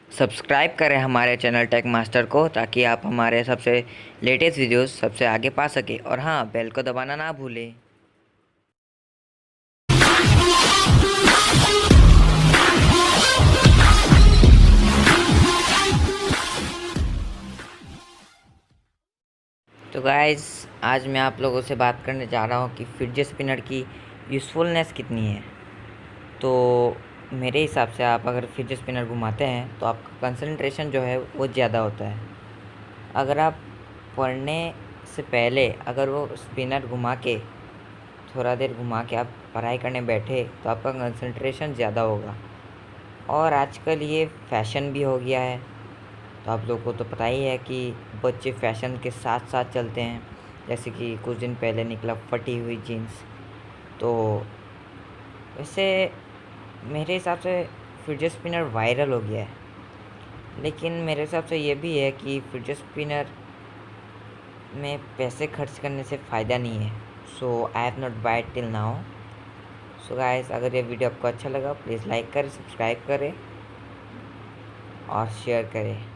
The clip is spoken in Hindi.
सब्सक्राइब करें हमारे चैनल टेक मास्टर को, ताकि आप हमारे सबसे लेटेस्ट वीडियोस सबसे आगे पा सकें। और हाँ, बेल को दबाना ना भूलें। तो गाइस, आज मैं आप लोगों से बात करने जा रहा हूँ कि फिडजेट स्पिनर की यूज़फुलनेस कितनी है। तो मेरे हिसाब से आप अगर फिडजेट स्पिनर घुमाते हैं तो आपका कंसंट्रेशन जो है वो ज़्यादा होता है। अगर आप पढ़ने से पहले अगर वो स्पिनर घुमा के थोड़ा देर घुमा के आप पढ़ाई करने बैठे तो आपका कंसंट्रेशन ज़्यादा होगा। और आजकल ये फ़ैशन भी हो गया है। तो आप लोगों को तो पता ही है कि बच्चे फ़ैशन के साथ साथ चलते हैं। जैसे कि कुछ दिन पहले निकला फटी हुई जीन्स। तो वैसे मेरे हिसाब से फिडजेट स्पिनर वायरल हो गया है, लेकिन मेरे हिसाब से ये भी है कि फिडजेट स्पिनर में पैसे खर्च करने से फ़ायदा नहीं है। So I have not buy till now. So guys, अगर ये वीडियो आपको अच्छा लगा प्लीज़ लाइक करें, सब्सक्राइब करें और शेयर करें।